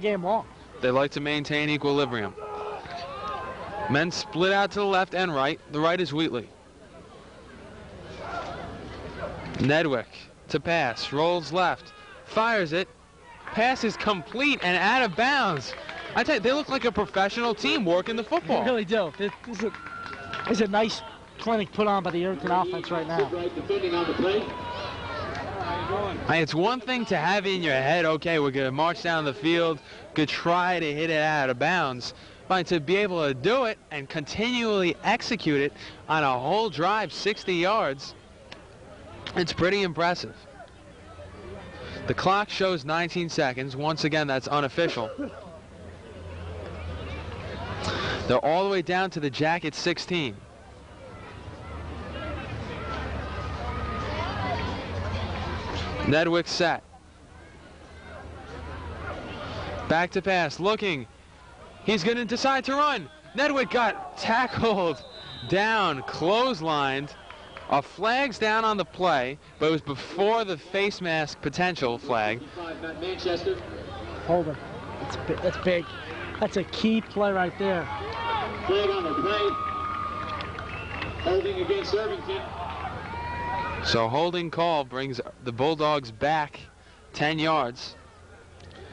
game long. They like to maintain equilibrium. Men split out to the left and right. The right is Wheatley. Nedwick to pass, rolls left, fires it. Pass is complete and out of bounds. I tell you, they look like a professional team working the football. They really do. This is a nice clinic put on by the Irvington offense right now. It's one thing to have in your head, okay, we're going to march down the field, could try to hit it out of bounds, but to be able to do it and continually execute it on a whole drive, 60 yards, it's pretty impressive. The clock shows 19 seconds. Once again, that's unofficial. They're all the way down to the Jacket 16. Nedwick set. Back to pass, looking. He's going to decide to run. Nedwick got tackled down, clotheslined. A flag's down on the play, but it was before the face mask potential flag. Hold him. That's big. That's a key play right there. Flag on the play. Holding against Irvington. So holding call brings the Bulldogs back 10 yards.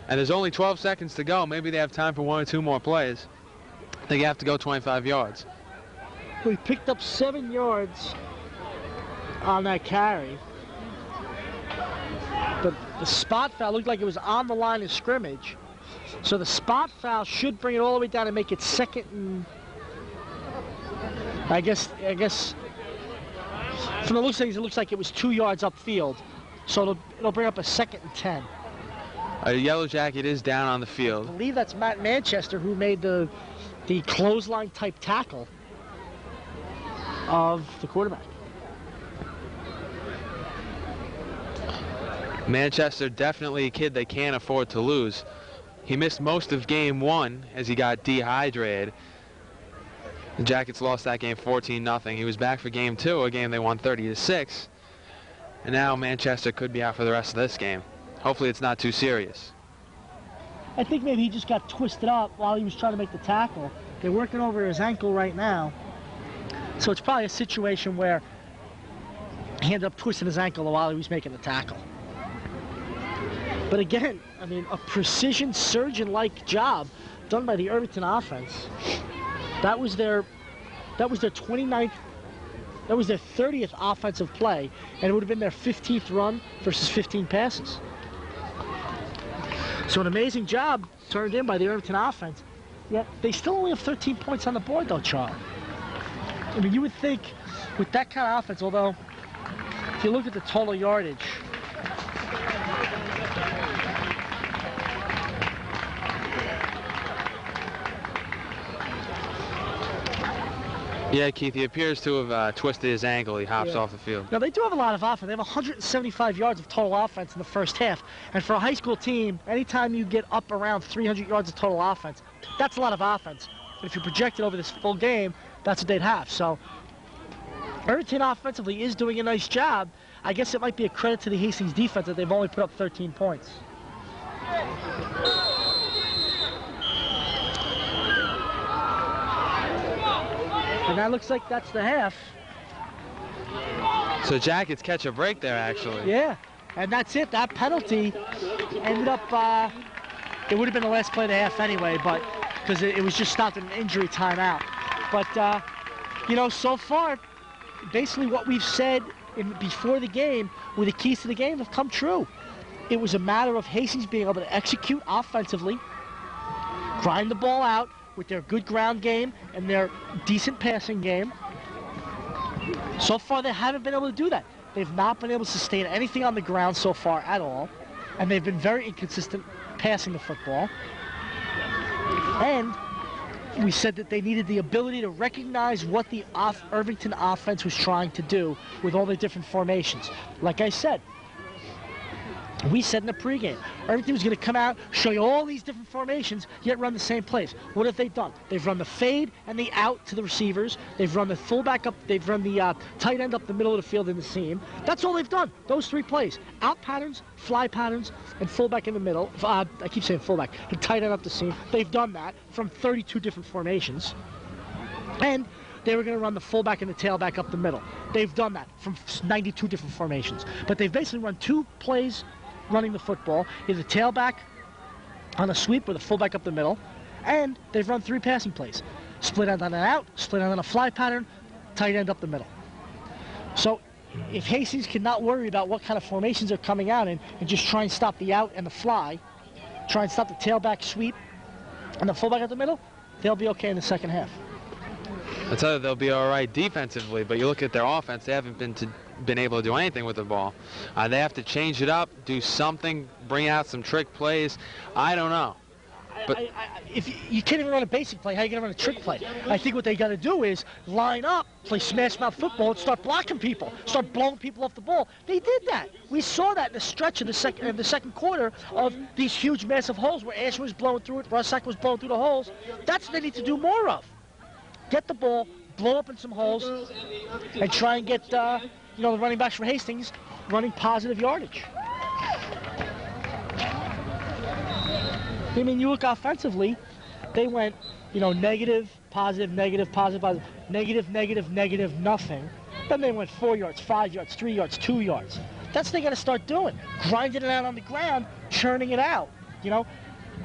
And there's only 12 seconds to go. Maybe they have time for 1 or 2 more plays. They have to go 25 yards. We picked up 7 yards on that carry. But the spot foul looked like it was on the line of scrimmage. So the spot foul should bring it all the way down and make it second and I guess from the looks of things it looks like it was 2 yards upfield. So it'll bring up a 2nd and 10. A Yellow Jacket is down on the field. I believe that's Matt Manchester who made the clothesline type tackle of the quarterback. Manchester definitely a kid they can't afford to lose. He missed most of game 1 as he got dehydrated. The Jackets lost that game 14-0. He was back for game 2, a game they won 30-6. And now Manchester could be out for the rest of this game. Hopefully it's not too serious. I think maybe he just got twisted up while he was trying to make the tackle. They're working over his ankle right now. So it's probably a situation where he ended up twisting his ankle while he was making the tackle. But again, I mean, a precision surgeon-like job done by the Irvington offense. That was their 29th, that was their 30th offensive play, and it would have been their 15th run versus 15 passes. So an amazing job turned in by the Irvington offense. Yet they still only have 13 points on the board, though, Charlie. I mean, you would think with that kind of offense, although if you look at the total yardage, Yeah, Keith, he appears to have twisted his ankle. He hops off the field. Now, they do have a lot of offense. They have 175 yards of total offense in the first half. And for a high school team, anytime you get up around 300 yards of total offense, that's a lot of offense. But if you project it over this full game, that's what they'd have. So Irvington offensively is doing a nice job. I guess it might be a credit to the Hastings defense that they've only put up 13 points. And that looks like that's the half. So Jackets catch a break there, actually. Yeah, and that's it. That penalty ended up, it would have been the last play of the half anyway, but because it was just stopped in an injury timeout. But, you know, so far, basically what we've said before the game were the keys to the game have come true. It was a matter of Hastings being able to execute offensively, grind the ball out, with their good ground game and their decent passing game. So far, they haven't been able to do that. They've not been able to sustain anything on the ground so far at all, and they've been very inconsistent passing the football. And we said that they needed the ability to recognize what the Irvington offense was trying to do with all the different formations. Like I said, We said in the pregame, Irvington was going to come out, show you all these different formations, yet run the same plays. What have they done? They've run the fade and the out to the receivers. They've run the fullback up. They've run the tight end up the middle of the field in the seam. That's all they've done. Those 3 plays: out patterns, fly patterns, and fullback in the middle. I keep saying fullback. And tight end up the seam. They've done that from 32 different formations. And they were going to run the fullback and the tailback up the middle. They've done that from 92 different formations. But they've basically run 2 plays running the football, either tailback on a sweep or the fullback up the middle, and they've run 3 passing plays: split end on an out, split end on a fly pattern, tight end up the middle. So if Hastings cannot worry about what kind of formations are coming out in and just try and stop the out and the fly, try and stop the tailback sweep and the fullback up the middle, they'll be okay in the second half. I tell you, they'll be all right defensively, but you look at their offense, they haven't been able to do anything with the ball. They have to change it up, do something, bring out some trick plays. I don't know. But if you can't even run a basic play, how are you going to run a trick play? I think what they got to do is line up, play smash mouth football, and start blocking people, start blowing people off the ball. They did that. We saw that in the stretch of the second quarter of these huge, massive holes where Ash was blowing through it, Russack was blowing through the holes. That's what they need to do more of. Get the ball, blow up in some holes, and try and get the running backs for Hastings running positive yardage. I mean, you look offensively, they went, negative, positive, negative, positive, positive, negative, negative, negative, nothing. Then they went 4 yards, 5 yards, 3 yards, 2 yards. That's what they got to start doing. Grinding it out on the ground, churning it out.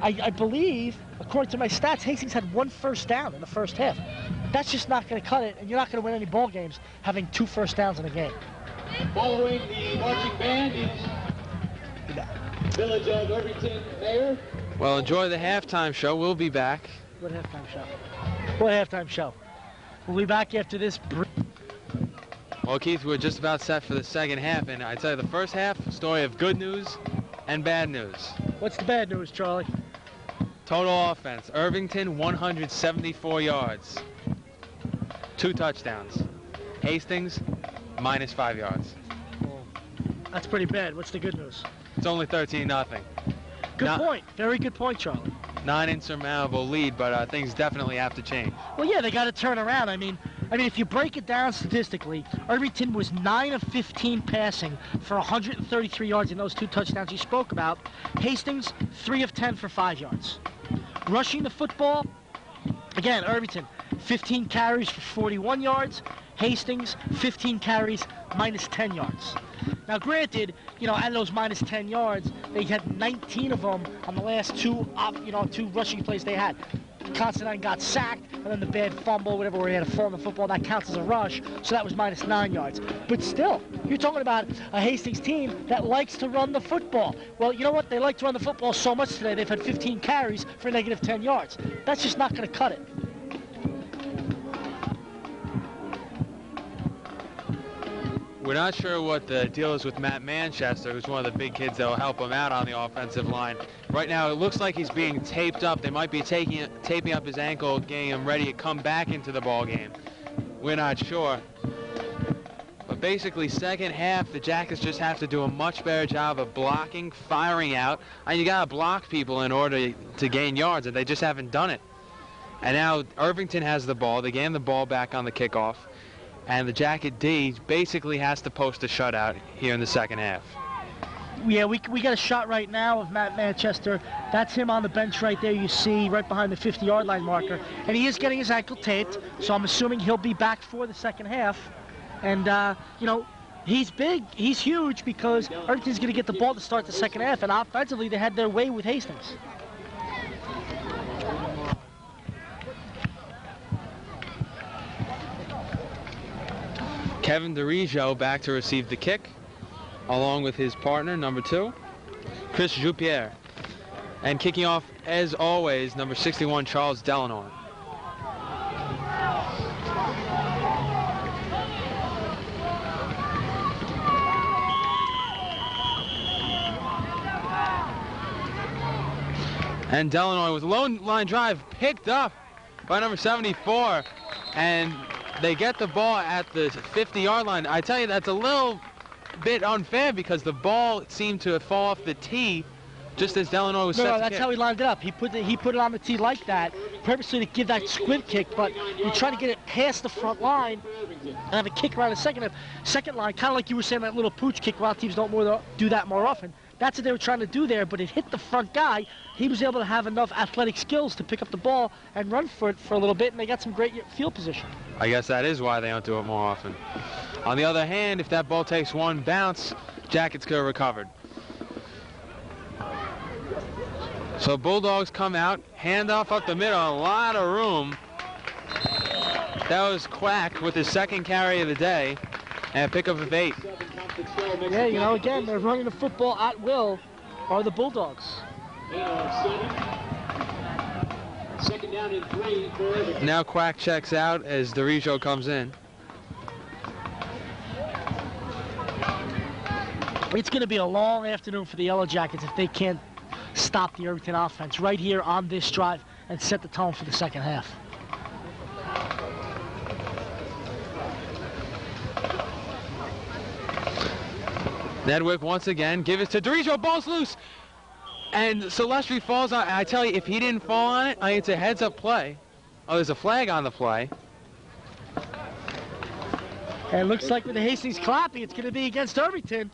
I believe, according to my stats, Hastings had 1 first down in the first half. That's just not going to cut it, and you're not going to win any ball games having 2 first downs in a game. Following the marching band is Village of Irvington Mayor. Well, enjoy the halftime show. We'll be back. What halftime show? What halftime show? We'll be back after this. Well, Keith, we're just about set for the second half, and I tell you, the first half, story of good news and bad news. What's the bad news, Charlie? Total offense, Irvington, 174 yards. 2 touchdowns. Hastings, -5 yards. Well, that's pretty bad. What's the good news? It's only 13-0. Good point. Very good point, Charlie. Not insurmountable lead, but things definitely have to change. Well, yeah, they got to turn around. I mean, if you break it down statistically, Irvington was 9 of 15 passing for 133 yards in those 2 touchdowns you spoke about. Hastings, 3 of 10 for 5 yards. Rushing the football, again, Irvington, 15 carries for 41 yards. Hastings, 15 carries, -10 yards. Now, granted, out of those -10 yards, they had 19 of them on the last 2 rushing plays they had. Constantine got sacked, and then the bad fumble, whatever, where he had to fall on the football, that counts as a rush, so that was -9 yards. But still, you're talking about a Hastings team that likes to run the football. Well, you know what? They like to run the football so much today, they've had 15 carries for -10 yards. That's just not going to cut it. We're not sure what the deal is with Matt Manchester, who's one of the big kids that will help him out on the offensive line. Right now, it looks like he's being taped up. They might be taping up his ankle, getting him ready to come back into the ball game. We're not sure. But basically, second half, the Jackets just have to do a much better job of blocking, firing out. And you got to block people in order to gain yards, and they just haven't done it. And now Irvington has the ball. They gain the ball back on the kickoff. And the Jacket D basically has to post a shutout here in the second half. Yeah, we got a shot right now of Matt Manchester. That's him on the bench right there, you see, right behind the 50-yard line marker. And he is getting his ankle taped, so I'm assuming he'll be back for the second half. And, he's big, he's huge, because Irvington's going to get the ball to start the second half, and offensively they had their way with Hastings. Kevin DeRijo back to receive the kick, along with his partner, number 2, Chris Jupier. And kicking off, as always, number 61, Charles Delanoy. And Delanoy with a low line drive picked up by number 74, and they get the ball at the 50-yard line. I tell you, that's a little bit unfair because the ball seemed to fall off the tee just as Delanoy was set to No, that's kick. how he lined it up. He put it on the tee like that, purposely to give that squib kick, but you're trying to get it past the front line and have a kick around the second line, kind of like you were saying, that little pooch kick. Wild teams don't do that more often. That's what they were trying to do there, but it hit the front guy. He was able to have enough athletic skills to pick up the ball and run for it for a little bit, and they got some great field position. I guess that is why they don't do it more often. On the other hand, if that ball takes one bounce, Jackets could have recovered. So Bulldogs come out, handoff up the middle, a lot of room. That was Quack with his second carry of the day, and a pickup of 8. Yeah, you know, again, they're running the football at will, are the Bulldogs. Second down and 3 for Irvington. Now Quack checks out as Dirijo comes in. It's going to be a long afternoon for the Yellow Jackets if they can't stop the Irvington offense right here on this drive and set the tone for the second half. Nedwick once again, give it to Dirijo, ball's loose. And Silvestri falls on, I tell you, if he didn't fall on it, it's a heads-up play. Oh, there's a flag on the play. And it looks like with the Hastings clapping, it's going to be against Irvington.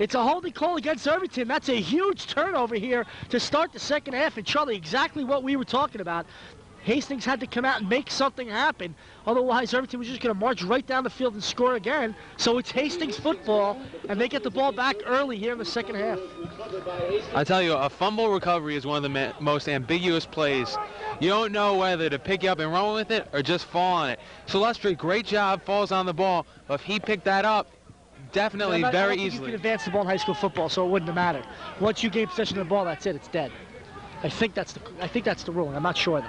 It's a holding call against Irvington. That's a huge turnover here to start the second half. And Charlie, exactly what we were talking about. Hastings had to come out and make something happen. Otherwise, Irvington was just going to march right down the field and score again. So it's Hastings football, and they get the ball back early here in the second half. I tell you, a fumble recovery is one of the most ambiguous plays. You don't know whether to pick you up and run with it or just fall on it. Silvestri, great job, falls on the ball. But if he picked that up, definitely very easily. You can advance the ball in high school football, so it wouldn't have mattered. Once you gain possession of the ball, that's it. It's dead. I think that's the rule. I'm not sure though.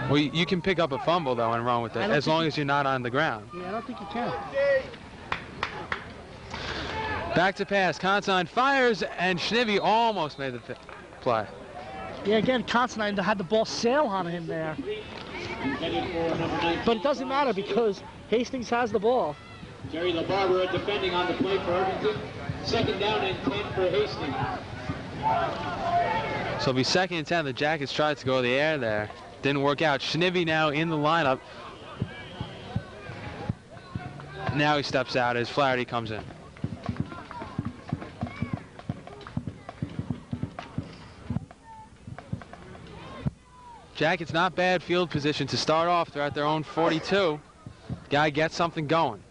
Well, you can pick up a fumble though and run with it as long as you're not on the ground. Yeah, I don't think you can. Back to pass. Consign fires, and Schnivy almost made the play. Yeah, again, Constantine had the ball sail on him there. But it doesn't matter because Hastings has the ball. Jerry LaBarbera defending on the play for Irvington. Second down and 10 for Hastings. So it'll be 2nd and 10. The Jackets tried to go the air there. Didn't work out. Schnivy now in the lineup. Now he steps out as Flaherty comes in. Jackets not bad field position to start off. They're at their own 42. Guy gets something going.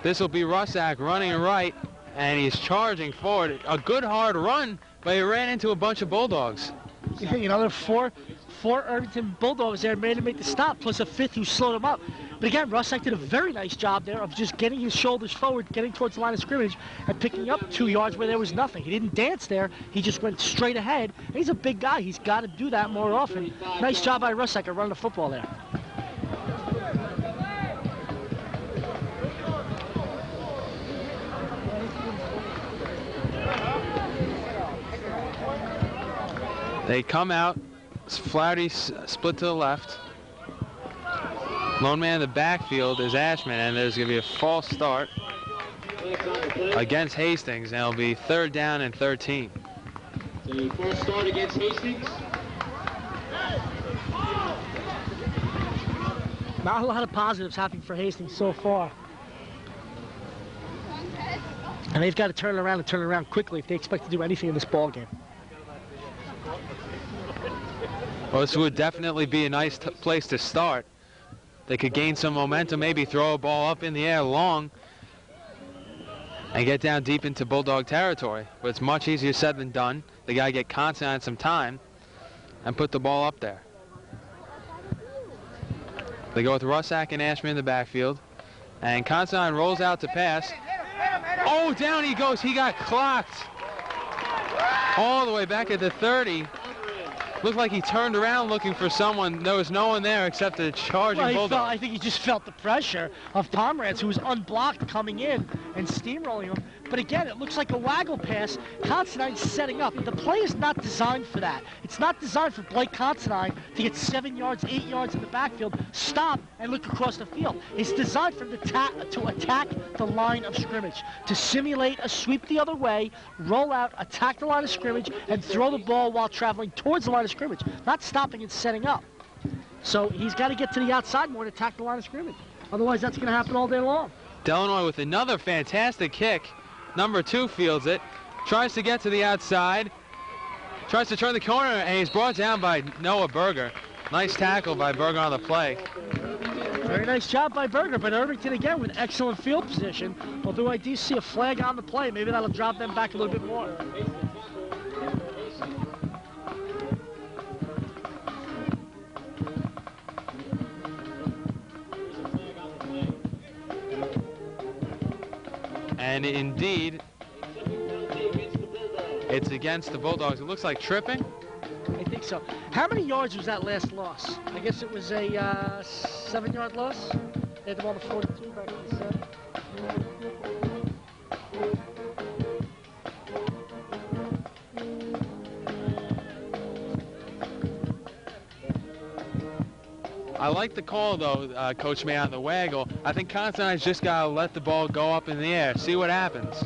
This will be Russack running right, and he's charging forward. A good hard run, but he ran into a bunch of Bulldogs. You know, there are four Irvington Bulldogs there made him make the stop, plus a 5th who slowed him up. But again, Russack did a very nice job there of just getting his shoulders forward, getting towards the line of scrimmage, and picking up 2 yards where there was nothing. He didn't dance there. He just went straight ahead. And he's a big guy. He's got to do that more often. Nice job by Russack at running the football there. They come out. Flaherty split to the left. Lone man in the backfield is Ashman, and there's going to be a false start against Hastings, and it'll be 3rd down and 13. The false start against Hastings. Not a lot of positives happening for Hastings so far. And they've got to turn it around and turn it around quickly if they expect to do anything in this ball game. Well, this would definitely be a nice place to start. They could gain some momentum, maybe throw a ball up in the air long and get down deep into Bulldog territory. But it's much easier said than done. They got to get Constantine some time and put the ball up there. They go with Russack and Ashman in the backfield. And Constantine rolls out to pass. Oh, down he goes. He got clocked all the way back at the 30. Looked like he turned around looking for someone. There was no one there except a charging Bulldog. I think he just felt the pressure of Pomerantz, who was unblocked coming in and steamrolling him. but again, it looks like a waggle pass. Considine's setting up. The play is not designed for that. It's not designed for Blake Considine to get 7 yards, 8 yards in the backfield, stop, and look across the field. It's designed for him to attack the line of scrimmage, to simulate a sweep the other way, roll out, attack the line of scrimmage, and throw the ball while traveling towards the line of scrimmage, not stopping and setting up. So he's got to get to the outside more and attack the line of scrimmage. Otherwise, that's going to happen all day long. Delanoy with another fantastic kick. Number 2 fields it. Tries to get to the outside. Tries to turn the corner, and he's brought down by Noah Berger. Nice tackle by Berger on the play. Very nice job by Berger, but Irvington again with excellent field position. Although I do see a flag on the play, maybe that'll drop them back a little bit more. And indeed, it's against the Bulldogs. It looks like tripping. I think so. How many yards was that last loss? I guess it was a 7-yard loss. They had the ball to 42 back in the 7. I like the call, though, Coach May, on the waggle. I think Constantine's just got to let the ball go up in the air, see what happens.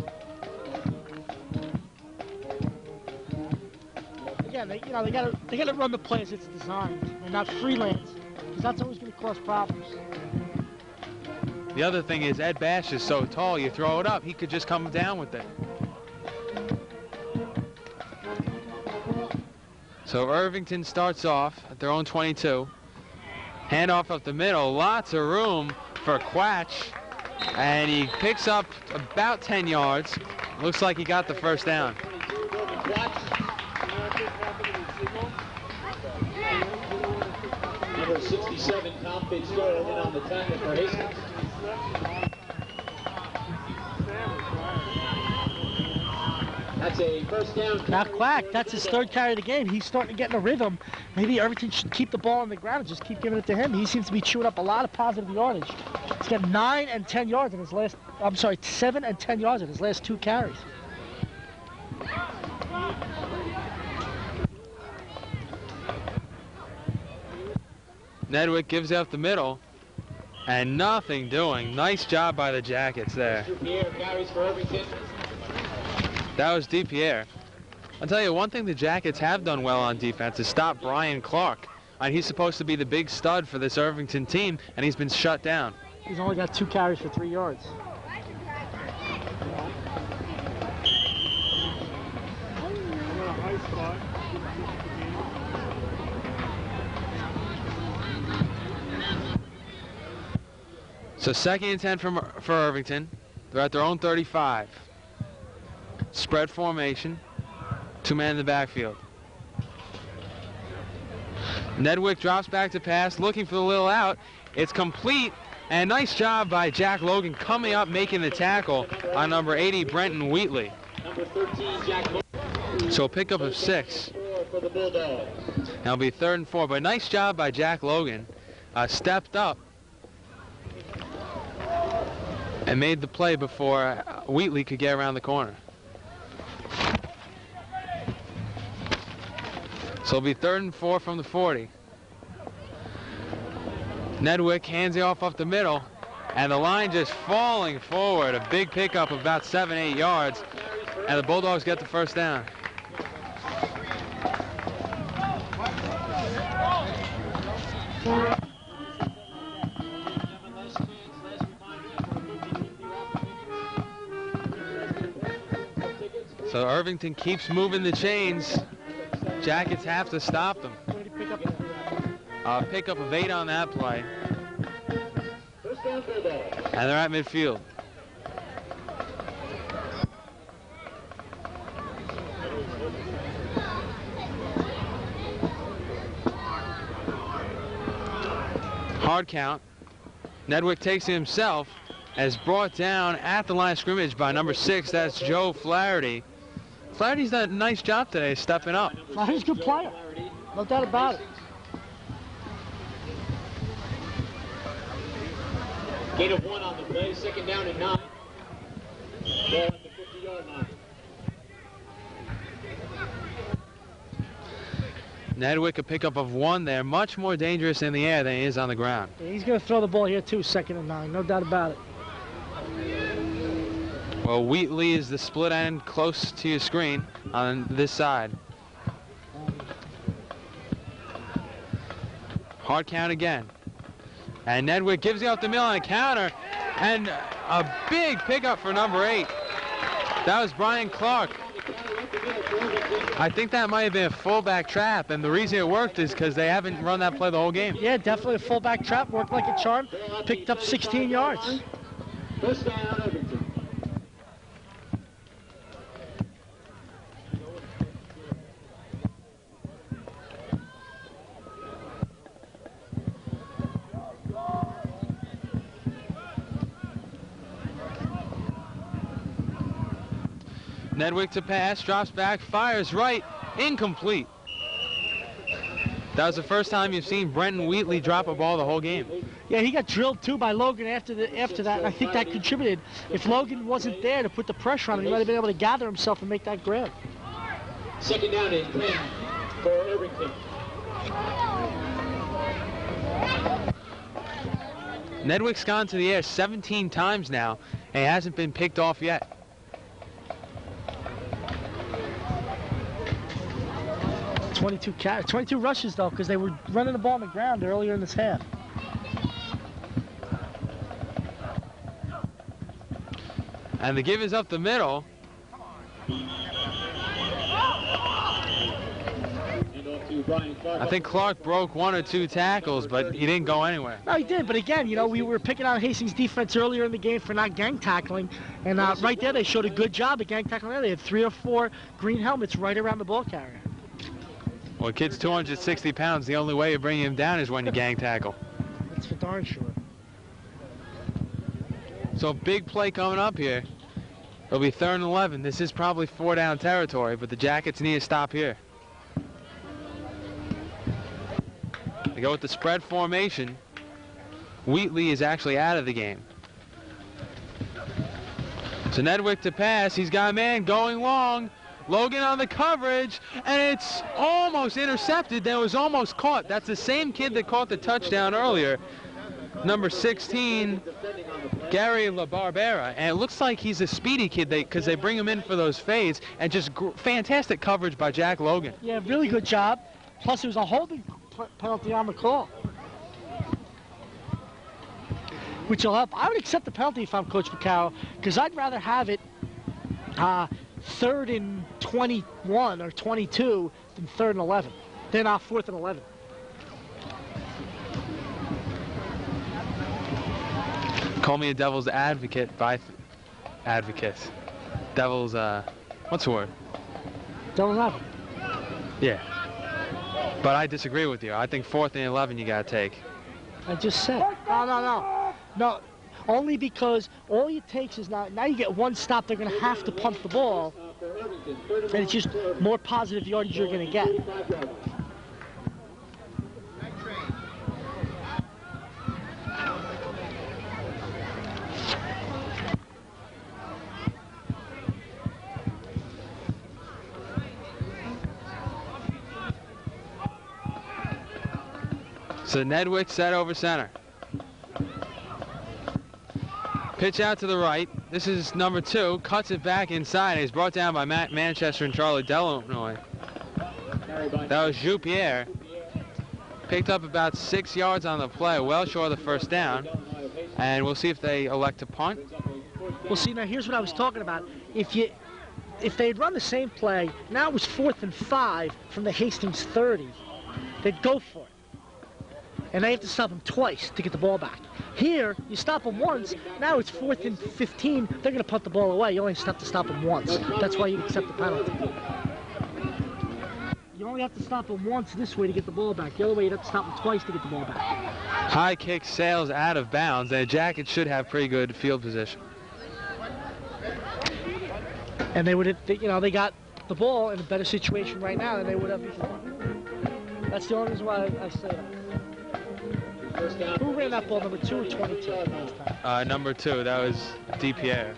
Again, they got to run the play as it's designed and not freelance, because that's always going to cause problems. The other thing is Ed Bash is so tall, you throw it up, he could just come down with it. So Irvington starts off at their own 22. Handoff up the middle, lots of room for Quatch, and he picks up about 10 yards. Looks like he got the first down. Number 67, Tom Fitzgerald, in on the tackle for Hastings. That's a first down. Now Quack, that's his 3rd carry of the game. He's starting to get in a rhythm. Maybe Irvington should keep the ball on the ground and just keep giving it to him. He seems to be chewing up a lot of positive yardage. He's got 9 and 10 yards in his last, 7 and 10 yards in his last 2 carries. Nedwick gives it up the middle, and nothing doing. Nice job by the Jackets there. Carries for Irvington. That was DiPierre. I'll tell you, one thing the Jackets have done well on defense is stop Brian Clark. And he's supposed to be the big stud for this Irvington team, and he's been shut down. He's only got 2 carries for 3 yards. So 2nd and 10 for Irvington. They're at their own 35. Spread formation. 2-man in the backfield. Nedwick drops back to pass, looking for the little out. It's complete, and nice job by Jack Logan coming up, making the tackle on number 80, Brenton Wheatley. Number 13, Jack Logan. So a pickup of 6. For the Bulldogs. That'll be 3rd and 4, but nice job by Jack Logan. Stepped up and made the play before Wheatley could get around the corner. So it'll be 3rd and 4 from the 40. Nedwick hands it off up the middle, and the line just falling forward. A big pickup of about 7-8 yards, and the Bulldogs get the first down. So Irvington keeps moving the chains. Jackets have to stop them. Pickup of 8 on that play. And they're at midfield. Hard count. Nedwick takes it himself, as brought down at the line of scrimmage by number 6. That's Joe Flaherty. Flaherty's done a nice job today, stepping up. Flaherty's a good player, no doubt about it. Gain of 1 on the play, 2nd down and 9. Ball at the 15. 50-yard line. Nedwick, a pickup of 1 there. Much more dangerous in the air than he is on the ground. Yeah, he's going to throw the ball here, too, 2nd and 9. No doubt about it. Well, Wheatley is the split end close to your screen on this side. Hard count again. And Nedwick gives you up the middle on a counter. And a big pickup for number 8. That was Brian Clark. I think that might have been a fullback trap, and the reason it worked is because they haven't run that play the whole game. Yeah, definitely a fullback trap. Worked like a charm. Picked up 16 yards. First down, Irvington. Nedwick to pass, drops back, fires right, incomplete. That was the first time you've seen Brenton Wheatley drop a ball the whole game. Yeah, he got drilled too by Logan after that, and I think that contributed. If Logan wasn't there to put the pressure on him, he might have been able to gather himself and make that grab. 2nd down and 10 for Irvington. Nedwick's gone to the air 17 times now, and he hasn't been picked off yet. Carries, 22 rushes, though, because they were running the ball on the ground earlier in this half. And the give is up the middle. I think Clark broke 1 or 2 tackles, but he didn't go anywhere. No, he did, but again, you know, we were picking on Hastings' defense earlier in the game for not gang tackling, and right there they showed a good job at gang tackling. They had 3 or 4 green helmets right around the ball carrier. Well, a kid's 260 pounds. The only way you bring him down is when you gang tackle. That's for darn sure. So big play coming up here. It'll be 3rd and 11. This is probably 4-down territory, but the Jackets need to stop here. They go with the spread formation. Wheatley is actually out of the game. So Nedwick to pass. He's got a man going long. Logan on the coverage, and it's almost intercepted. That was almost caught. That's the same kid that caught the touchdown earlier. Number 16, Gary LaBarbera. And it looks like he's a speedy kid because they bring him in for those fades, and just fantastic coverage by Jack Logan. Yeah, really good job. Plus, it was a holding penalty on the call, which will help. I would accept the penalty if I'm Coach Vaccaro, because I'd rather have it 3rd and 21 or 22 than 3rd and 11. Then 4th and 11. Call me a devil's advocate by advocate. Devil's, what's the word? Devil's advocate. Yeah. But I disagree with you. I think 4th and 11 you got to take. I just said. No. Only because all it takes is now you get 1 stop, they're going to have to punt the ball, and it's just more positive yardage you're going to get. So Nedwick set over center. Pitch out to the right. This is number 2. Cuts it back inside. He's brought down by Matt Manchester and Charlie Delanoy. That was Joupierre. Picked up about 6 yards on the play, well short of the first down. And we'll see if they elect to punt. Well, see, now here's what I was talking about. If they'd run the same play, now it was 4th and 5 from the Hastings 30, they'd go for it. And they have to stop them twice to get the ball back. Here, you stop them once, now it's 4th and 15, they're going to punt the ball away. You only have to stop them once. That's why you accept the penalty. You only have to stop them once this way to get the ball back. The other way, you'd have to stop them twice to get the ball back. High kick sails out of bounds, and the Jackets should have pretty good field position. And they would have, they got the ball in a better situation right now than they would have before. That's the only reason why I say that. Who ran that ball, number 2 or 22 last time? Number 2, that was DPR.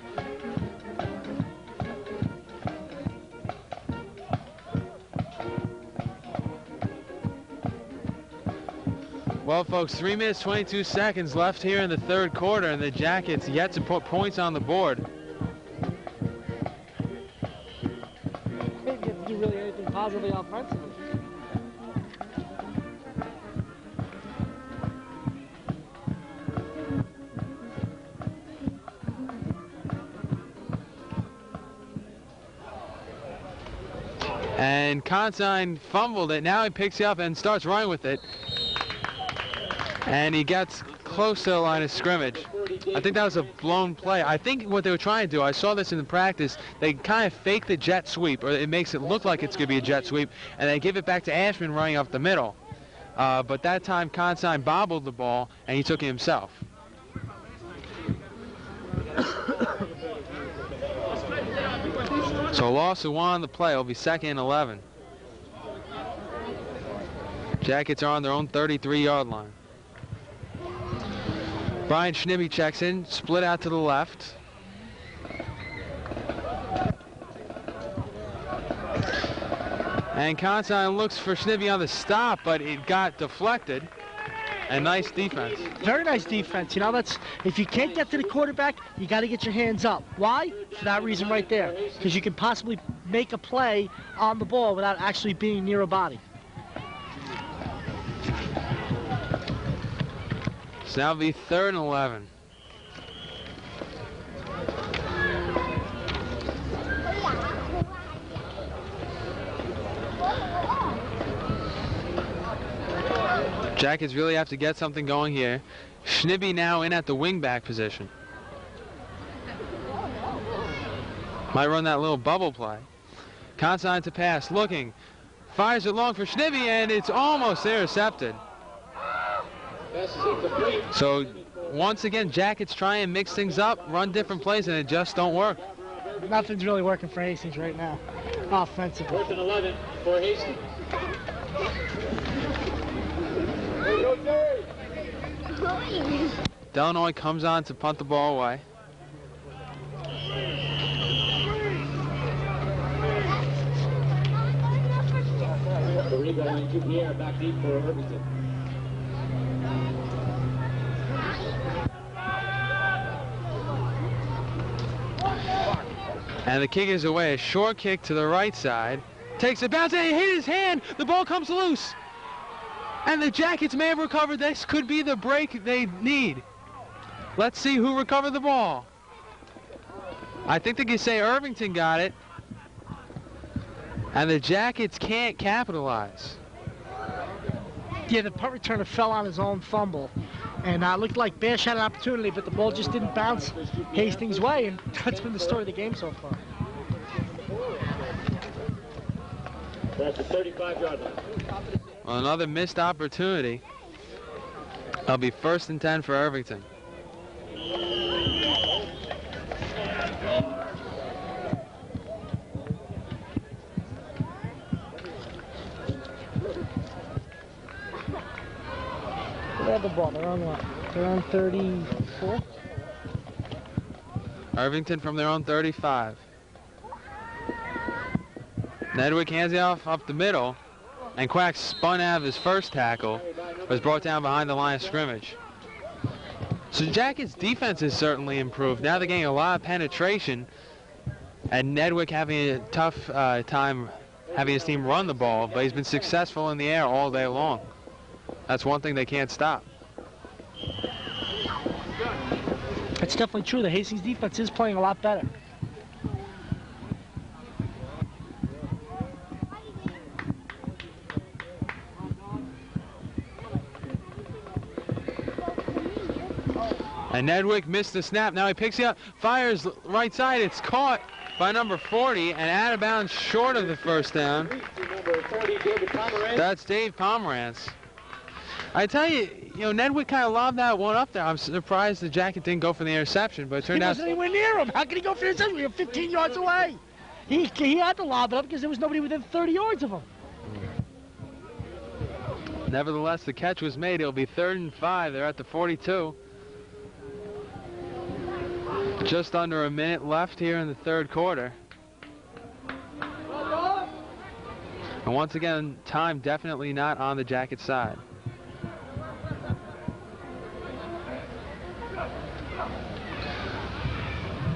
Well, folks, 3 minutes, 22 seconds left here in the third quarter, and the Jackets yet to put points on the board. Maybe you have to do really anything positively offensively. And Consign fumbled it. Now he picks it up and starts running with it. And he gets close to the line of scrimmage. I think that was a blown play. I think what they were trying to do, I saw this in the practice, they kind of fake the jet sweep, or it makes it look like it's going to be a jet sweep, and they give it back to Ashman running up the middle. But that time Consign bobbled the ball, and he took it himself. So a loss of 1 on the play. It'll be 2nd and 11. Jackets are on their own 33-yard line. Brian Schnibbe checks in, split out to the left. And Consign looks for Schnibbe on the stop, but it got deflected. And nice defense. Very nice defense. You know, that's, if you can't get to the quarterback, you got to get your hands up. Why? For that reason right there. Because you can possibly make a play on the ball without actually being near a body. So now it'll be 3rd and 11. Jackets really have to get something going here. Schnibbe now in at the wingback position. Might run that little bubble play. Consign to pass, looking. Fires it long for Schnibbe, and it's almost intercepted. So once again, Jackets try and mix things up, run different plays, and it just don't work. Nothing's really working for Hastings right now, offensively. 4th and 11 for Hastings. Delanoy comes on to punt the ball away. The rebound to Pierre, back deep for Irvington. And the kick is away. A short kick to the right side. Takes it, bounce, and he hit his hand. The ball comes loose. And the Jackets may have recovered. This could be the break they need. Let's see who recovered the ball. I think they can say Irvington got it. And the Jackets can't capitalize. Yeah, the punt returner fell on his own fumble. And looked like Bash had an opportunity, but the ball just didn't bounce Hastings' way. And that's been the story of the game so far. That's the 35-yard line. Well, another missed opportunity. It'll be 1st and 10 for Irvington. They have the ball. They're on what? They're on 34? Irvington from their own 35. Nedwick hands it off up the middle. And Quack spun out of his first tackle, was brought down behind the line of scrimmage. So Jackets' defense has certainly improved. Now they're getting a lot of penetration, and Nedwick having a tough time having his team run the ball, but he's been successful in the air all day long. That's one thing they can't stop. That's definitely true. The Hastings defense is playing a lot better. And Nedwick missed the snap. Now he picks it up, fires right side. It's caught by number 40 and out of bounds short of the first down. That's Dave Pomerantz. I tell you, Nedwick kind of lobbed that one up there. I'm surprised the Jacket didn't go for the interception, but it turned out... He wasn't anywhere near him. How could he go for the interception? We were 15 yards away. He had to lob it up because there was nobody within 30 yards of him. Nevertheless, the catch was made. It'll be 3rd and 5. They're at the 42. Just under a minute left here in the third quarter. And once again, time definitely not on the Jacket side.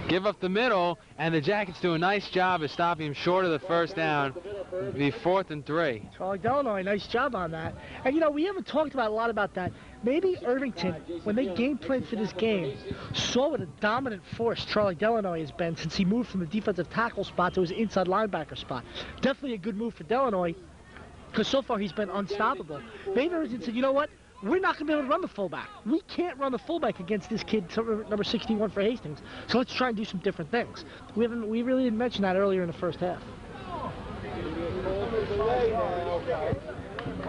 give up the middle, and the Jackets do a nice job of stopping him short of the first down. It'll be 4th and 3. Charlie Delanoy, nice job on that. And, you know, we haven't talked a lot about that. Maybe Irvington, when they game planned for this game, saw what a dominant force Charlie Delanoy has been since he moved from the defensive tackle spot to his inside linebacker spot. Definitely a good move for Delanoy, because so far he's been unstoppable. Maybe Irvington said, you know what? We're not going to be able to run the fullback. We can't run the fullback against this kid, number 61 for Hastings. So let's try and do some different things. We really didn't mention that earlier in the first half.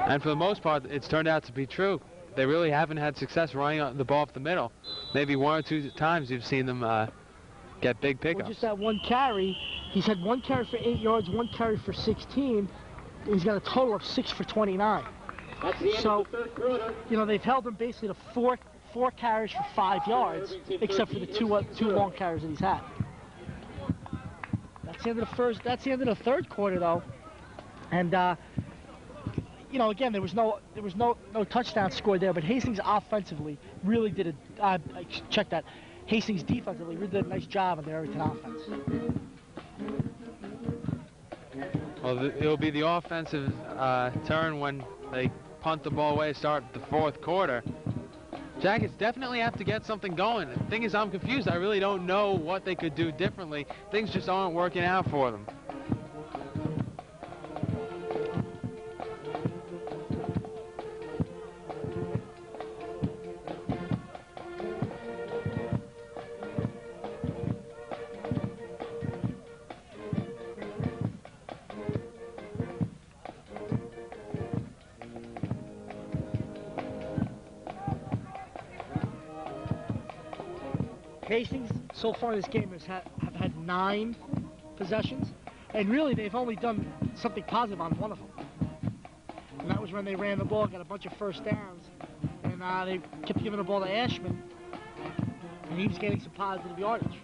And for the most part, it's turned out to be true. They really haven't had success running the ball up the middle. Maybe 1 or 2 times you've seen them get big pickups. Well, just that one carry. He's had 1 carry for 8 yards, 1 carry for 16. He's got a total of 6 for 29. So, you know, they've held him basically to four carries for 5 yards, except for the two long carries that he's had. That's the end of the first. That's the end of the third quarter, though. And you know, again, there was no touchdown scored there, but Hastings offensively really did check that. Hastings defensively really did a nice job on their Irvington offense. Well, it'll be the offensive turn when they punt the ball away to start the 4th quarter. Jackets definitely have to get something going. The thing is, I'm confused. I really don't know what they could do differently. Things just aren't working out for them. Hastings, so far in this game, have had 9 possessions, and really they've only done something positive on 1 of them. And that was when they ran the ball, got a bunch of first downs, and they kept giving the ball to Ashman, and he was getting some positive yardage.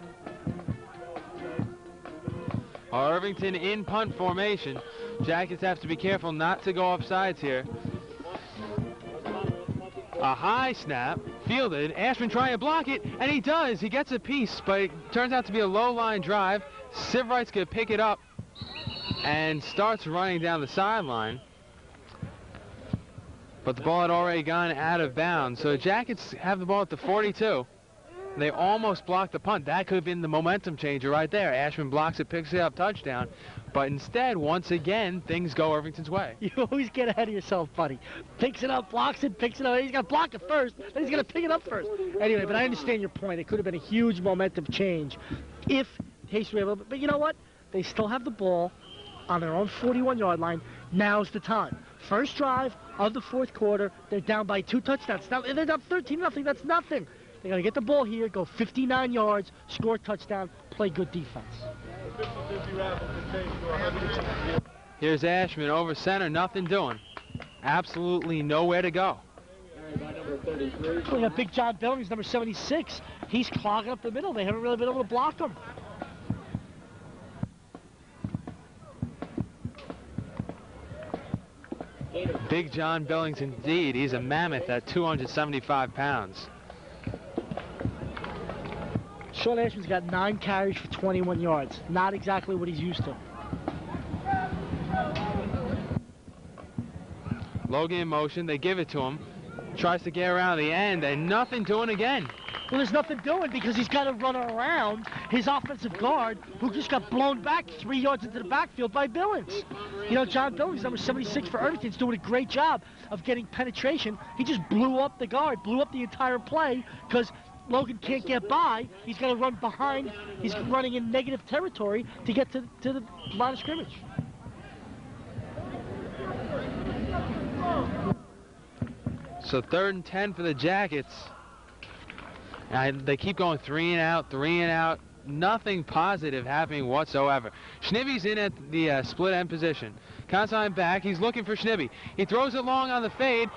Irvington in punt formation. Jackets have to be careful not to go off sides here. A high snap, fielded. Ashman trying to block it, and he does. He gets a piece, but it turns out to be a low-line drive. Sivright's going to pick it up and starts running down the sideline. But the ball had already gone out of bounds. So the Jackets have the ball at the 42. They almost blocked the punt. That could have been the momentum changer right there. Ashman blocks it, picks it up, touchdown. But instead, once again, things go Irvington's way. You always get ahead of yourself, buddy. Picks it up, blocks it, picks it up. He's got to block it first, then he's going to pick it up first. Anyway, but I understand your point. It could have been a huge momentum change if Hastings were able to. But you know what? They still have the ball on their own 41-yard line. Now's the time. First drive of the 4th quarter. They're down by 2 touchdowns. Now, they're down 13-0. That's nothing. They got to get the ball here, go 59 yards, score a touchdown, play good defense. Here's Ashman over center, nothing doing. Absolutely nowhere to go. We got Big John Billings, number 76. He's clogging up the middle. They haven't really been able to block him. Big John Billings indeed. He's a mammoth at 275 pounds. Sean Ashman's got 9 carries for 21 yards. Not exactly what he's used to. Logan in motion. They give it to him. Tries to get around the end, and nothing doing again. Well, there's nothing doing because he's got to run around his offensive guard, who just got blown back 3 yards into the backfield by Billings. You know, John Billings, number 76 for Irvington, is doing a great job of getting penetration. He just blew up the guard, blew up the entire play, because Logan can't get by. He's got to run behind. He's running in negative territory to get to the line of scrimmage. So 3rd and 10 for the Jackets. They keep going 3 and out. Nothing positive happening whatsoever. Schnibby's in at the split end position. Consign back. He's looking for Schnibby. He throws it long on the fade.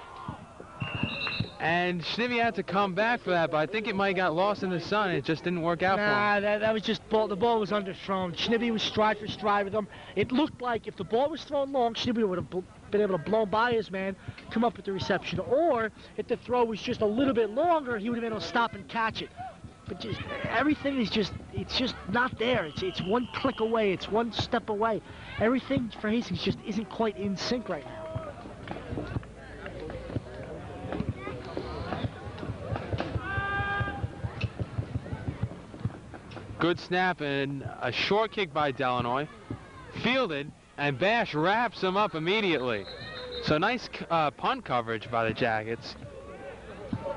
And Schnibby had to come back for that, but I think it might have got lost in the sun. It just didn't work out for him. That was just the ball was underthrown. Schnibby was stride for stride with him. It looked like if the ball was thrown long, Schnibby would have been able to blow by his man, come up with the reception. Or if the throw was just a little bit longer, he would have been able to stop and catch it. but just everything is it's just not there. It's one click away. It's one step away. Everything for Hastings just isn't quite in sync right now. Good snap and a short kick by Delanoy. Fielded, and Bash wraps him up immediately. So nice punt coverage by the Jackets.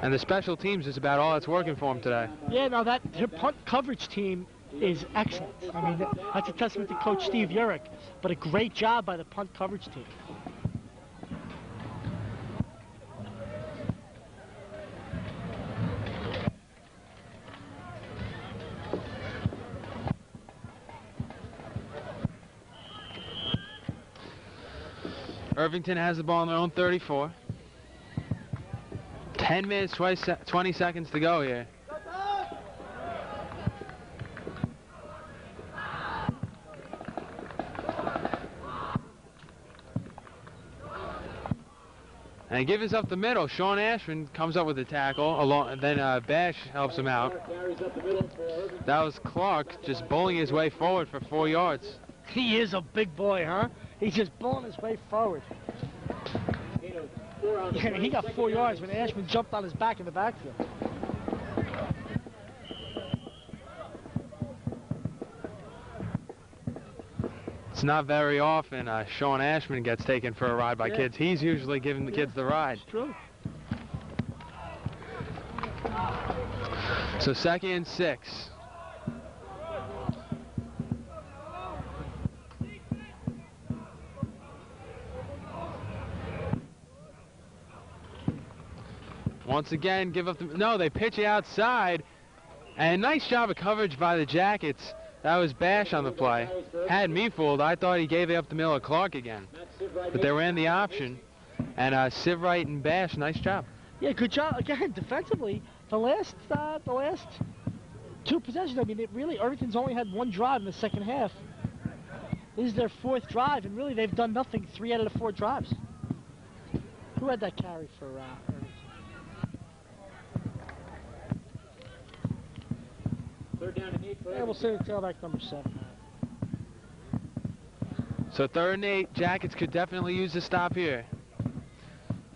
And the special teams is about all that's working for them today. Yeah, no, their punt coverage team is excellent. I mean, that's a testament to Coach Steve Urich, but a great job by the punt coverage team. Irvington has the ball on their own 34. 10 minutes, 20 seconds to go here. And give us up the middle. Sean Ashman comes up with the tackle, and then Bash helps him out. That was Clark just bowling his way forward for 4 yards. He is a big boy, huh? He's just bowling his way forward. Yeah, he got 4 yards when Ashman jumped on his back in the backfield. It's not very often Sean Ashman gets taken for a ride by kids. He's usually giving the kids the ride. It's true. So 2nd and 6. Once again, give up the... No, they pitch it outside. And nice job of coverage by the Jackets. That was Bash on the play. Had me fooled. I thought he gave it up to Miller Clark again. But they ran the option. And Sivright and Bash, nice job. Yeah, good job. Again, defensively, the last 2 possessions, I mean, Irvington's only had 1 drive in the second half. This is their 4th drive, and really they've done nothing 3 out of the 4 drives. Who had that carry for Irvington? Yeah, we'll say the tailback number 7. So 3rd and 8, Jackets could definitely use the stop here.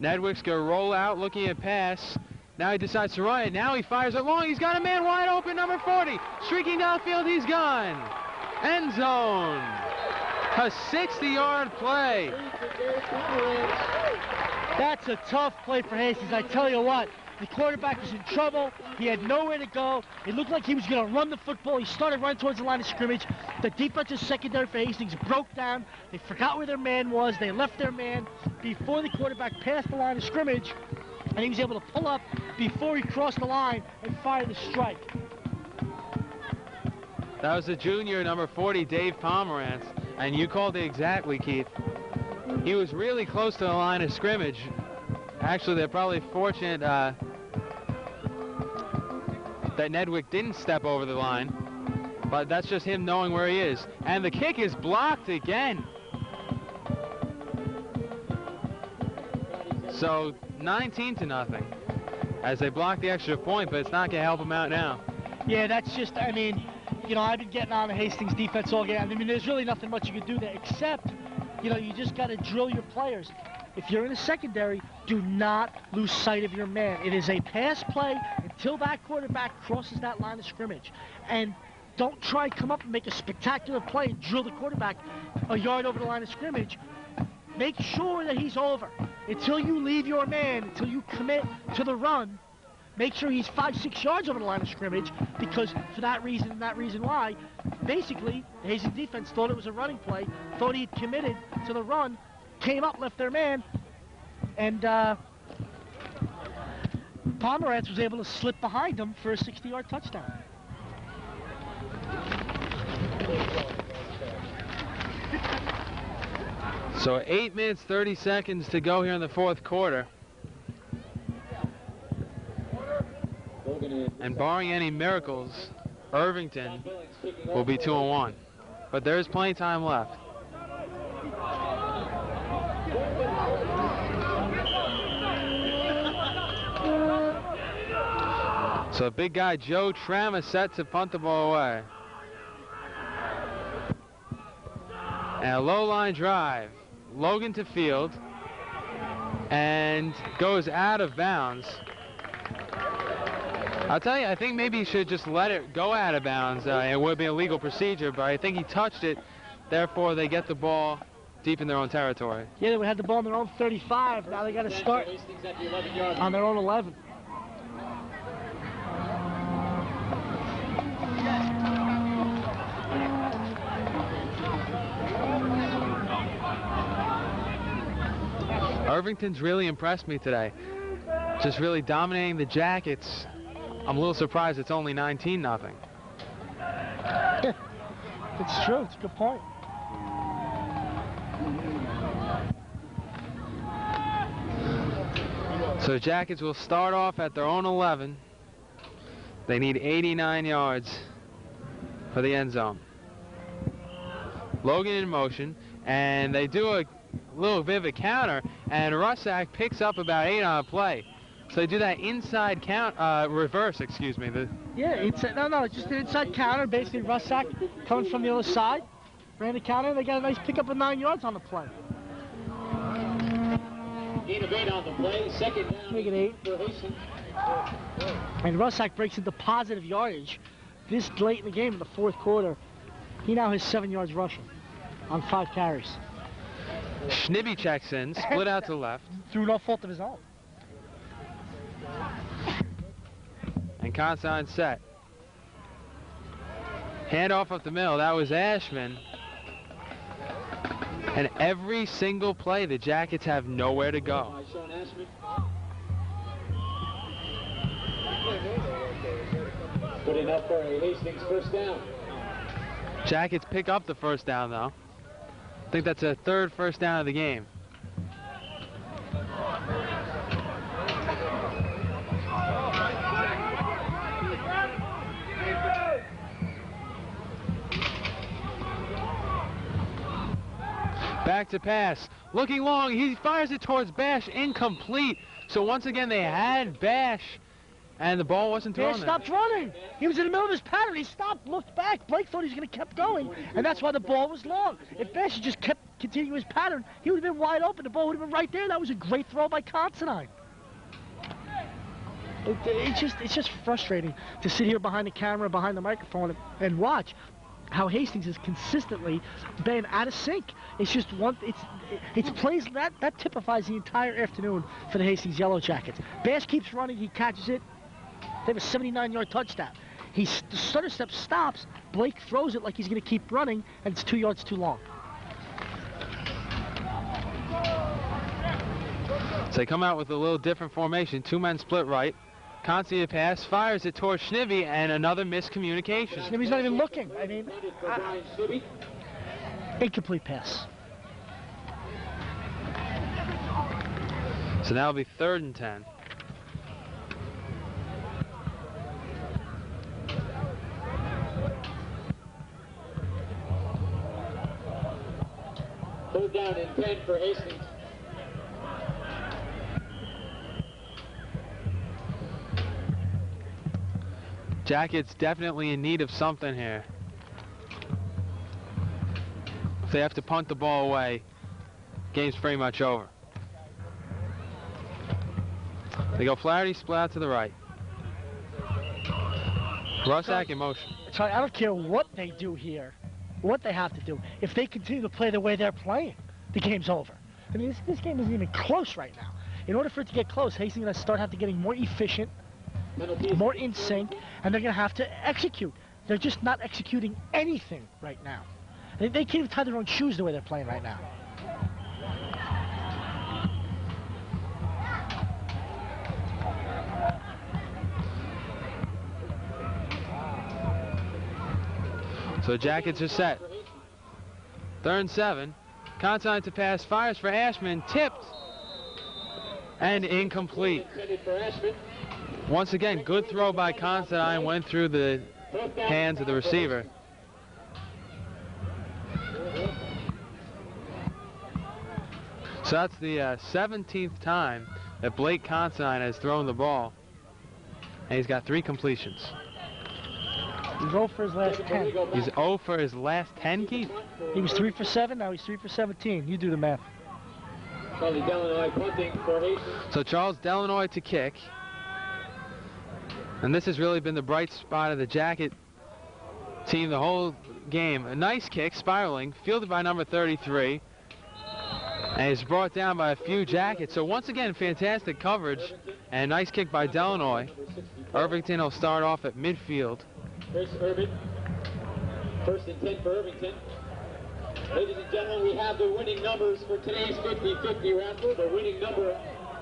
Nedwick's going to roll out, looking at pass. Now he decides to run it. Now he fires it long. He's got a man wide open, number 40. Streaking downfield, he's gone. End zone. A 60-yard play. That's a tough play for Hastings. I tell you what. The quarterback was in trouble. He had nowhere to go. It looked like he was going to run the football. He started running towards the line of scrimmage. The defensive secondary for Hastings broke down. They forgot where their man was. They left their man before the quarterback passed the line of scrimmage, and he was able to pull up before he crossed the line and fire the strike. That was the junior, number 40, Dave Pomerantz. And you called it exactly, Keith. He was really close to the line of scrimmage. Actually, they're probably fortunate that Nedwick didn't step over the line, but that's just him knowing where he is. And the kick is blocked again. So 19-0 as they block the extra point, but it's not going to help them out now. Yeah, that's just, I mean, you know, I've been getting on the Hastings defense all game. I mean, there's really nothing much you can do there except, you know, you just got to drill your players. If you're in a secondary, do not lose sight of your man. It is a pass play until that quarterback crosses that line of scrimmage. And don't try to come up and make a spectacular play and drill the quarterback a yard over the line of scrimmage. Make sure that he's over. Until you leave your man, until you commit to the run, make sure he's 5-6 yards over the line of scrimmage, because for that reason and that reason why, basically, the Hastings defense thought it was a running play, thought he'd committed to the run, came up, left their man, and Pomerantz was able to slip behind him for a 60-yard touchdown. So 8 minutes, 30 seconds to go here in the 4th quarter. And barring any miracles, Irvington will be 2-1. But there is plenty of time left. So big guy Joe Tram is set to punt the ball away. And a low line drive. Logan to field. And goes out of bounds. I'll tell you, I think maybe he should just let it go out of bounds. It would be a legal procedure, but I think he touched it. Therefore, they get the ball deep in their own territory. Yeah, they had the ball on their own 35. Now they got to start on their own 11. Irvington's really impressed me today. Just really dominating the Jackets. I'm a little surprised it's only 19-0. It's true. It's a good point. So Jackets will start off at their own 11. They need 89 yards for the end zone. Logan in motion, and they do a little bit of a counter, and Russack picks up about 8 on a play. So they do that inside count, reverse, excuse me. Yeah, no, just an inside counter. Basically, Russack coming from the other side, ran the counter, and they got a nice pickup of 9 yards on the play. Gain of 8 on the play, second down. Make it 8. For Hastings. And Russack breaks into positive yardage this late in the game in the fourth quarter. He now has 7 yards rushing on 5 carries. Schnibby checks in, split out to left. Through no fault of his own. And Consign set. Handoff up the middle. That was Ashman. And every single play, the Jackets have nowhere to go. Good enough for a Hastings first down. Jackets pick up the first down, though. I think that's a third first down of the game. Back to pass. Looking long. He fires it towards Bash. Incomplete. So once again, they had Bash, and the ball wasn't thrown. He stopped running. He was in the middle of his pattern. He stopped, looked back. Blake thought he was going to keep going, and that's why the ball was long. If Bash had just kept continuing his pattern, he would have been wide open. The ball would have been right there. That was a great throw by Considine. It's just frustrating to sit here behind the camera, behind the microphone, and watch how Hastings has consistently been out of sync. It's just it's plays that typifies the entire afternoon for the Hastings Yellow Jackets. Bash keeps running, he catches it. They have a 79-yard touchdown. The stutter step stops. Blake throws it like he's going to keep running, and it's 2 yards too long. So they come out with a little different formation. 2 men split right. Consi pass, fires it towards Schnibby, and another miscommunication. Schnibby's not even looking. I mean, incomplete pass. So now it'll be 3rd and 10. Third down and 10 for Hastings. Jackets definitely in need of something here. If they have to punt the ball away, game's pretty much over. They go Flaherty, split out to the right. Russack in motion. Sorry, I don't care what they do here, what they have to do. If they continue to play the way they're playing, the game's over. I mean, this game isn't even close right now. In order for it to get close, Hastings is going to start having to getting more efficient, more in sync, and they're going to have to execute. They're just not executing anything right now. They can't even tie their own shoes the way they're playing right now. So Jackets are set. 3rd and 7. Consign to pass, fires for Ashman, tipped, and incomplete. Once again, good throw by Considine, went through the hands of the receiver. So that's the 17th time that Blake Considine has thrown the ball. and he's got 3 completions. He's 0 for his last 10. He's 0 for his last 10, Keith? He was 3 for 7, now he's 3 for 17. You do the math. Charlie Delanoy punting for Hastings. So Charles Delanoy to kick. And this has really been the bright spot of the Jacket team the whole game. A nice kick, spiraling, fielded by number 33. And it's brought down by a few Jackets. So once again, fantastic coverage. And a nice kick by Delanoy. Irvington will start off at midfield. Chris Urban. 1st and 10 for Irvington. Ladies and gentlemen, we have the winning numbers for today's 50-50 raffle. The winning number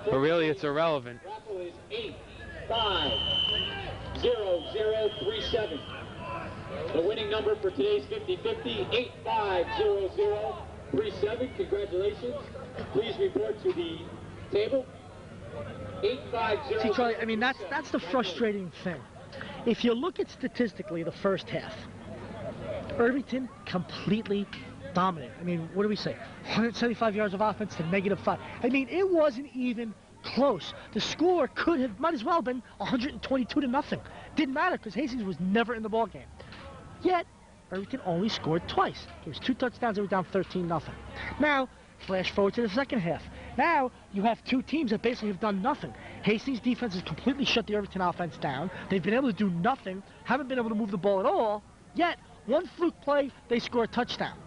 But really, it's irrelevant. raffle is 850037. The winning number for today's 50-50, 850037. Congratulations. Please report to the table. 850. See, Charlie, I mean, that's the frustrating thing. If you look at statistically the first half, Irvington completely dominated. I mean, what do we say? 175 yards of offense to -5. I mean, it wasn't even close. The score might as well have been 122-0. Didn't matter because Hastings was never in the ball game. Yet, Irvington only scored twice. It was 2 touchdowns. They were down 13-0. Now, flash forward to the second half. Now, you have 2 teams that basically have done nothing. Hastings' defense has completely shut the Irvington offense down. They've been able to do nothing, haven't been able to move the ball at all. Yet, one fluke play, they score a touchdown.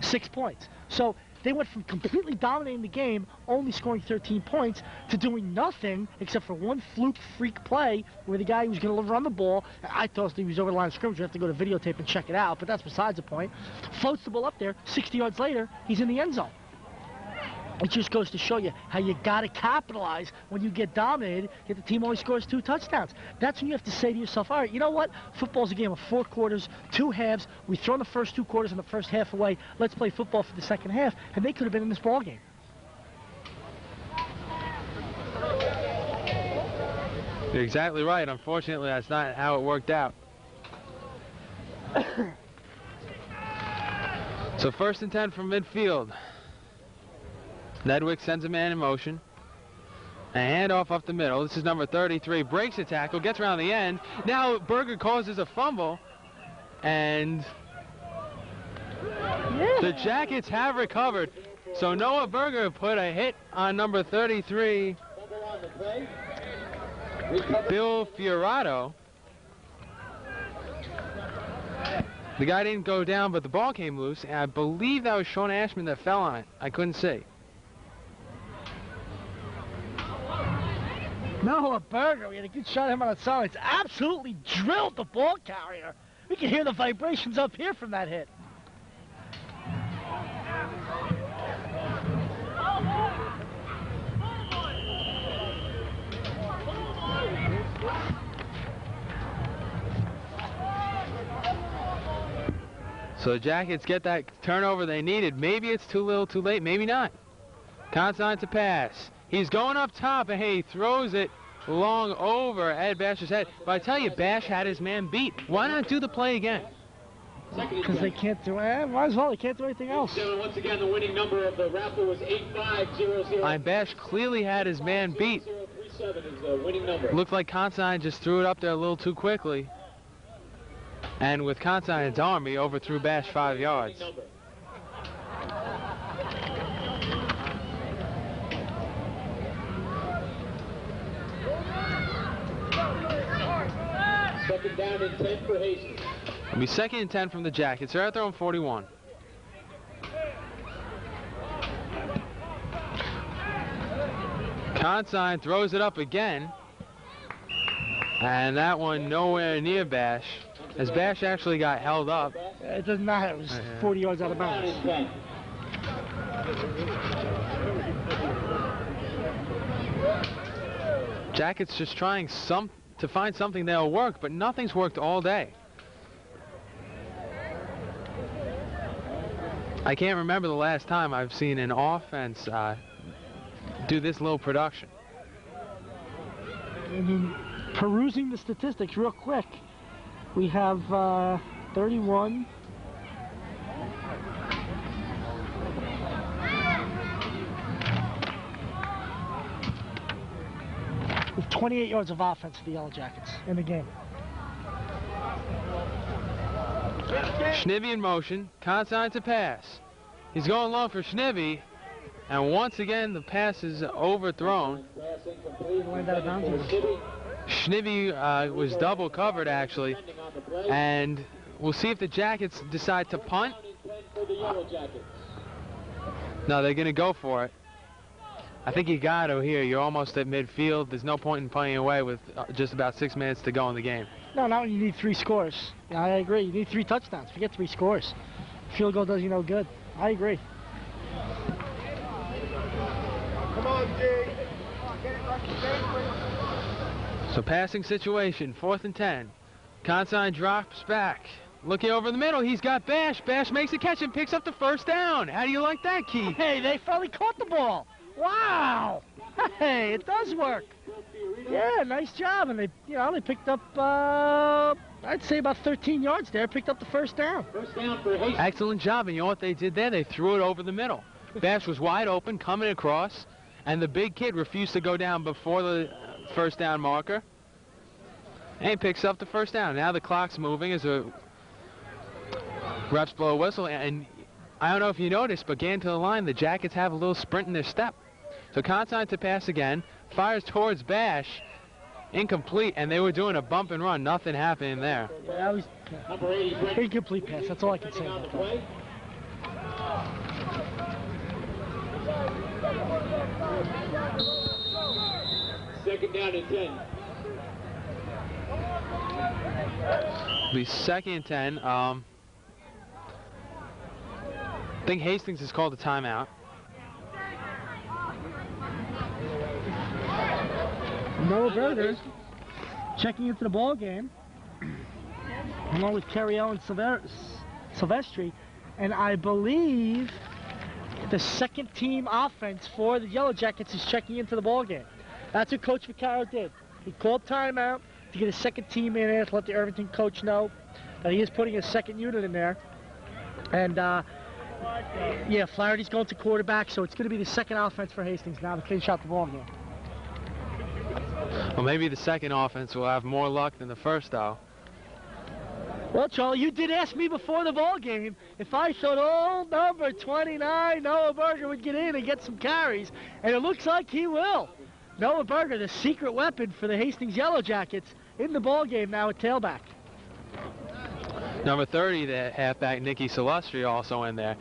6 points. So they went from completely dominating the game, only scoring 13 points, to doing nothing except for one fluke freak play where the guy who was going to run the ball, I thought he was over the line of scrimmage. You have to go to videotape and check it out, but that's besides the point. Floats the ball up there, 60 yards later, he's in the end zone. It just goes to show you how you got to capitalize when you get dominated, yet the team only scores 2 touchdowns. That's when you have to say to yourself, all right, you know what? Football's a game of 4 quarters, 2 halves. We've thrown the first 2 quarters and the first half away. Let's play football for the second half. And they could have been in this ball game. You're exactly right. Unfortunately, that's not how it worked out. So 1st and 10 from midfield. Nedwick sends a man in motion. A handoff up the middle. This is number 33. Breaks the tackle, gets around the end. Now Berger causes a fumble. And the Jackets have recovered. So Noah Berger put a hit on number 33, Bill Fiorato. The guy didn't go down, but the ball came loose. And I believe that was Sean Ashman that fell on it. I couldn't see. Noah Berger, we had a good shot of him on the sidelines. Absolutely drilled the ball carrier. We can hear the vibrations up here from that hit. So the Jackets get that turnover they needed. Maybe it's too little, too late. Maybe not. Consign to pass. He's going up top, and he throws it long over Ed Bash's head. But I tell you, Bash had his man beat. Why not do the play again? Because they can't do it. Might as well. They can't do anything else. Once again, the winning number of the raffle was 8500. Bash clearly had his man beat. 8037 is the winning number. Looked like Consign just threw it up there a little too quickly. And with Consign's arm, he overthrew Bash 5 yards. Second down and 10 for Hastings. It'll be 2nd and 10 from the Jackets. They're at their own 41. Consign throws it up again. And that one nowhere near Bash, as Bash actually got held up. It doesn't matter. It was 40 yards out of bounds. Jackets just trying to find something that'll work, but nothing's worked all day. I can't remember the last time I've seen an offense do this low production. I mean, perusing the statistics real quick, we have 31. with 28 yards of offense for the Yellow Jackets in the game. Schnibby in motion, consign to pass. He's going long for Schnibby, and once again the pass is overthrown. Schnibby was double covered actually, and we'll see if the Jackets decide to punt. No, they're going to go for it. I think you got to here. You're almost at midfield. There's no point in punting away with just about 6 minutes to go in the game. No, not when you need 3 scores. Yeah, I agree. You need 3 touchdowns. Forget 3 scores. Field goal does you no good. I agree. Come on, Jay. So passing situation, 4th and 10. Consign drops back. Looking over the middle, he's got Bash. Bash makes a catch and picks up the first down. How do you like that, Keith? Hey, they finally caught the ball. Wow. Hey, it does work. Yeah, nice job. And they picked up, I'd say about 13 yards there. Picked up the first down. Excellent job. And you know what they did there? They threw it over the middle. Bash was wide open, coming across, and the big kid refused to go down before the first down marker. And he picks up the first down. Now the clock's moving as the refs blow a whistle. And I don't know if you noticed, but getting to the line, the Jackets have a little sprint in their step. So consign to pass again, fires towards Bash, incomplete, and they were doing a bump and run. Nothing happening there. Yeah, that was incomplete pass. That's all I can say about that. Second down and 10. It'll be 2nd and 10. I think Hastings has called a timeout. Noah Berger checking into the ball game along with Carriel and Silvestri, and I believe the second team offense for the Yellow Jackets is checking into the ball game. That's what Coach Vaccaro did. He called timeout to get a second team in there to let the Irvington coach know that he is putting a second unit in there. And yeah, Flaherty's going to quarterback, so it's going to be the second offense for Hastings now to finish out the ball game. Well, maybe the second offense will have more luck than the first, though. Well, Charlie, you did ask me before the ball game if I thought old number 29, Noah Berger, would get in and get some carries, and it looks like he will. Noah Berger, the secret weapon for the Hastings Yellow Jackets, in the ball game now at tailback. Number 30, the halfback, Nicky Silvestri, also in there.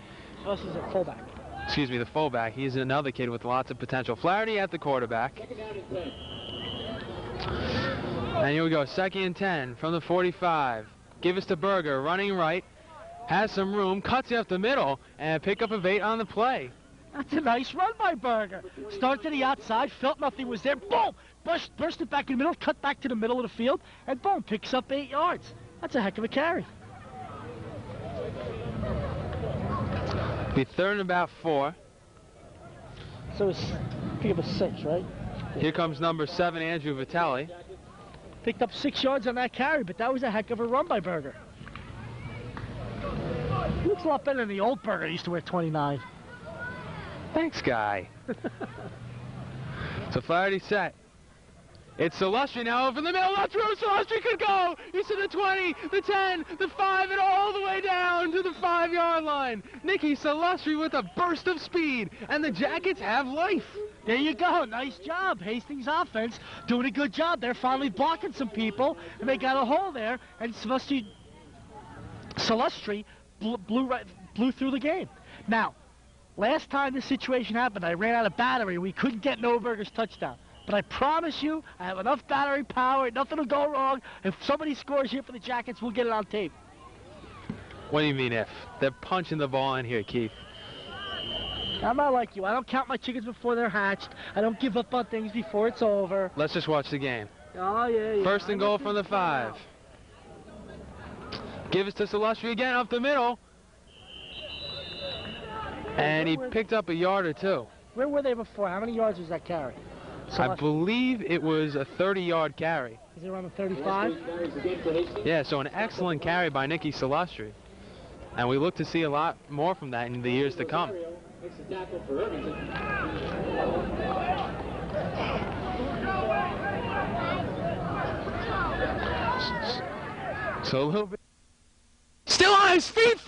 This is a fullback. Excuse me, the fullback. He's another kid with lots of potential. Flaherty at the quarterback. And here we go, 2nd and 10 from the 45. Give us to Berger, running right, has some room, cuts it up the middle, and pick up a 8 on the play. That's a nice run by Berger. Start to the outside, felt nothing was there, boom! Burst it back in the middle, cut back to the middle of the field, and boom, picks up 8 yards. That's a heck of a carry. Be 3rd and about 4. So it's pick up a 6, right? Here comes number 7, Andrew Vitale. Picked up 6 yards on that carry, but that was a heck of a run by Berger. He looks a lot better than the old Berger used to wear 29. Thanks, guy. So Flaherty set. It's Silvestri now over the middle. That's where Silvestri could go. He's to the 20, the 10, the 5, and all the way down to the 5-yard line. Nicky Silvestri with a burst of speed, and the Jackets have life. There you go. Nice job. Hastings offense doing a good job. They're finally blocking some people, and they got a hole there, and Silvestri blew through the game. Now, last time this situation happened, I ran out of battery. We couldn't get Noah Berger's touchdown. But I promise you, I have enough battery power. Nothing will go wrong. If somebody scores here for the Jackets, we'll get it on tape. What do you mean if? They're punching the ball in here, Keith. I'm not like you. I don't count my chickens before they're hatched. I don't give up on things before it's over. Let's just watch the game. Oh, yeah. 1st and goal from the 5. Give us to Silvestri again up the middle. And he picked up a yard or 2. Where were they before? How many yards was that carry? I believe it was a 30-yard carry. Is it around the 35? Yeah, so an excellent carry by Nicky Silvestri. And we look to see a lot more from that in the years to come. Makes the tackle for Irvington. So a little bit. Still on his feet.